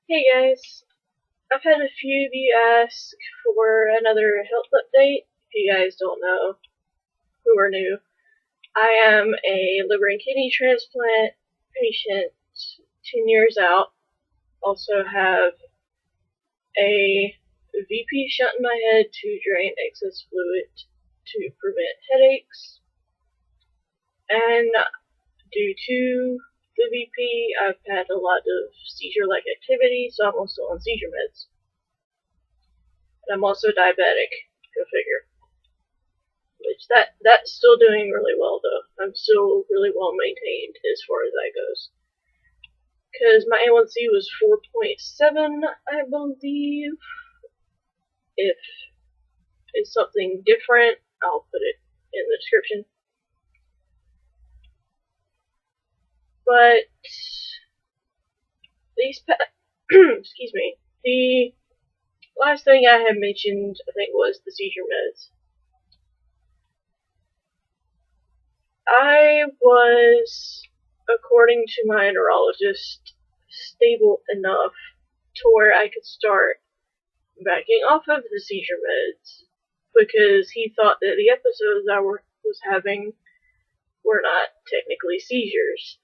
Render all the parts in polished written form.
Hey guys, I've had a few of you ask for another health update. If you guys don't know who are new, I am a liver and kidney transplant patient, 10 years out. Also have a VP shunt in my head to drain excess fluid to prevent headaches. And due to the VP, I've had a lot of seizure-like activity, so I'm also on seizure meds. And I'm also diabetic, go figure. Which that's still doing really well though. I'm still really well maintained as far as that goes. Because my A1C was 4.7, I believe. If it's something different, I'll put it in the description. But these excuse me. The last thing I had mentioned, I think, was the seizure meds. I was, according to my neurologist, stable enough to where I could start backing off of the seizure meds because he thought that the episodes I was having were not technically seizures.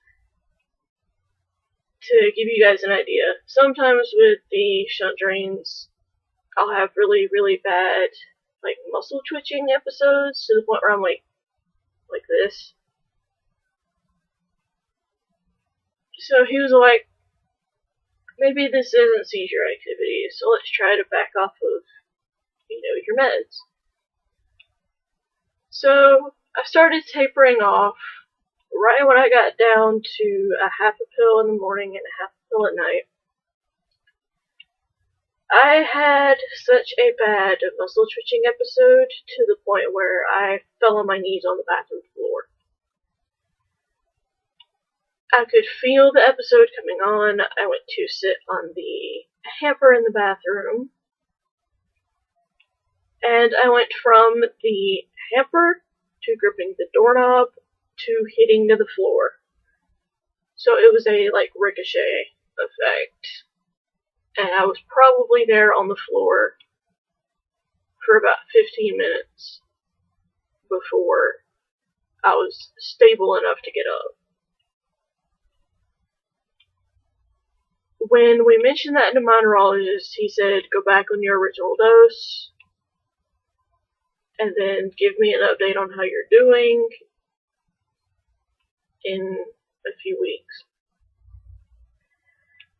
To give you guys an idea, sometimes with the shunt drains, I'll have really, really bad muscle twitching episodes to the point where I'm like this. So he was like, maybe this isn't seizure activity, so let's try to back off of, your meds. So I started tapering off right when I got down to a half a pill in the morning and a half a pill at night. I had such a bad muscle twitching episode to the point where I fell on my knees on the bathroom floor. I could feel the episode coming on. I went to sit on the hamper in the bathroom, and I went from the hamper to gripping the doorknob to hitting to the floor. So it was a ricochet effect. And I was probably there on the floor for about 15 minutes before I was stable enough to get up. When we mentioned that to my neurologist, he said, go back on your original dose and then give me an update on how you're doing in a few weeks.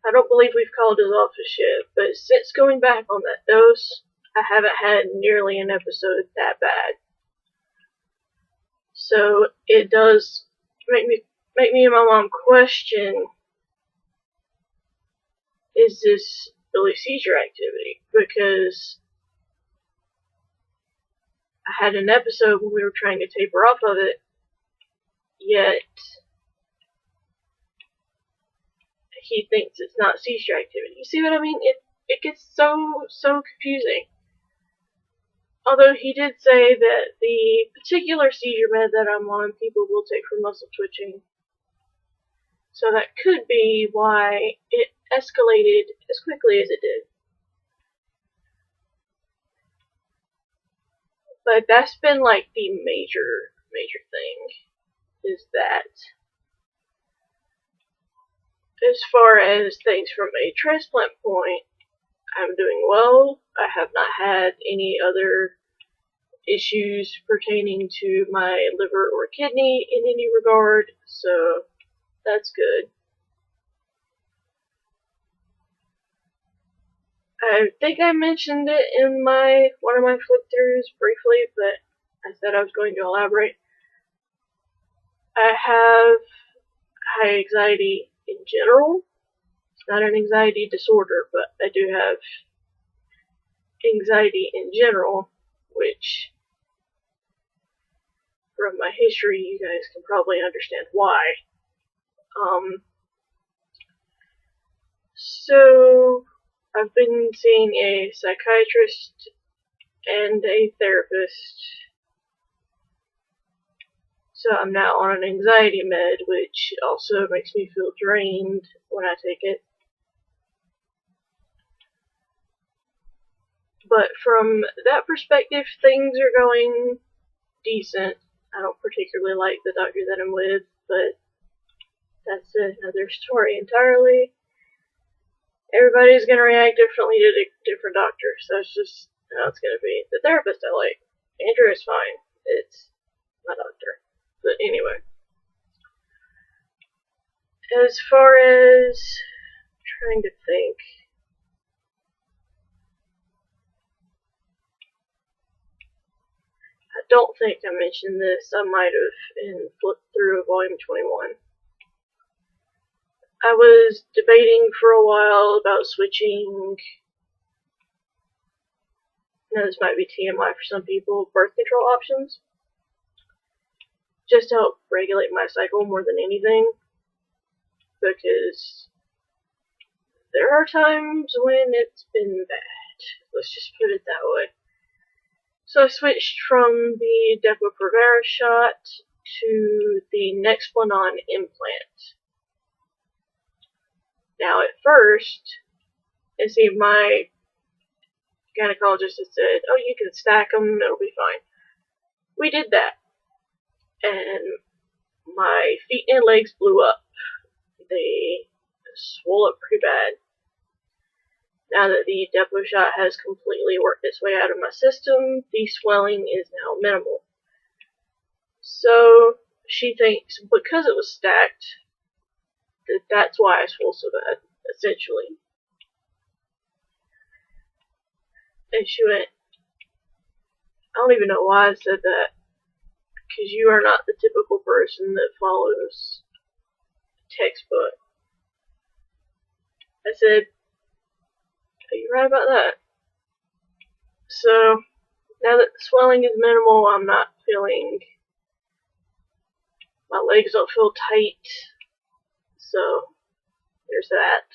I don't believe we've called his office yet, but since going back on that dose, I haven't had nearly an episode that bad. So it does make me and my mom question, is this really seizure activity? Because I had an episode when we were trying to taper off of it, yet he thinks it's not seizure activity. You see what I mean? It gets so confusing. Although he did say that the particular seizure med that I'm on, people will take for muscle twitching. So that could be why it escalated as quickly as it did. But that's been the major thing, is that as far as things from a transplant point, I'm doing well. I have not had any other issues pertaining to my liver or kidney in any regard, so that's good. I think I mentioned it in one of my flip-throughs briefly, but I said I was going to elaborate. I have high anxiety in general. It's not an anxiety disorder, but I do have anxiety in general, which from my history you guys can probably understand why. So I've been seeing a psychiatrist and a therapist. So I'm now on an anxiety med, which also makes me feel drained when I take it. But from that perspective, things are going decent. I don't particularly like the doctor that I'm with, but that's another story entirely. Everybody's gonna react differently to different doctors, so it's just how it's gonna be. The therapist I like. Andrew is fine. It's my doctor. But anyway. As far as trying to think. I don't think I mentioned this. I might have in flipped through volume 21. I was debating for a while about switching. Now this might be TMI for some people. Birth control options. Just to help regulate my cycle more than anything. Because there are times when it's been bad. Let's just put it that way. So I switched from the Depo-Provera shot to the Nexplanon implant. Now at first, my gynecologist had said, oh, you can stack them, it'll be fine. We did that, and my feet and legs blew up. They swole up pretty bad. Now that the Depo shot has completely worked its way out of my system, the swelling is now minimal. So she thinks because it was stacked, that's why I swole so bad, essentially. And she went, I don't even know why I said that, because you are not the typical person that follows textbook. I said, are you right about that? So, now that the swelling is minimal, I'm not feeling, my legs don't feel tight, so there's that.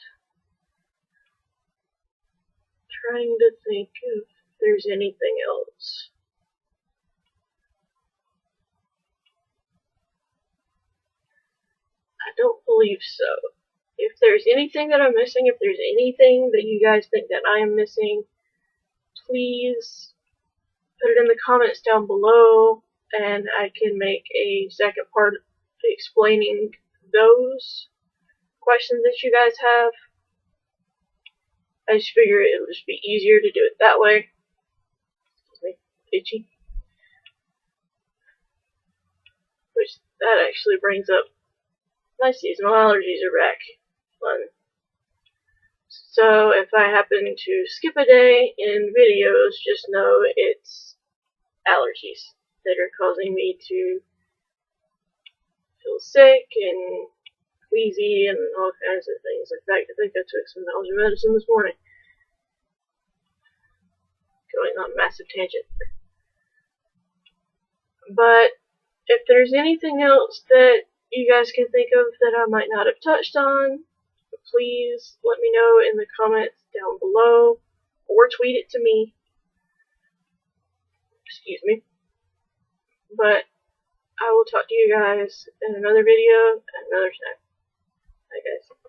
Trying to think if there's anything else. I don't believe so. If there's anything that I'm missing, if there's anything that you guys think that I am missing, please put it in the comments down below, and I can make a second part explaining those questions that you guys have. I just figured it would just be easier to do it that way. Excuse me, itchy. Which, that actually brings up my seasonal allergies are back. Fun. So if I happen to skip a day in videos, just know it's allergies that are causing me to feel sick and queasy and all kinds of things. In fact, I think I took some allergy medicine this morning. Going on a massive tangent. But if there's anything else that you guys can think of that I might not have touched on, please let me know in the comments down below, or tweet it to me. Excuse me. But I will talk to you guys in another video at another time. Bye guys.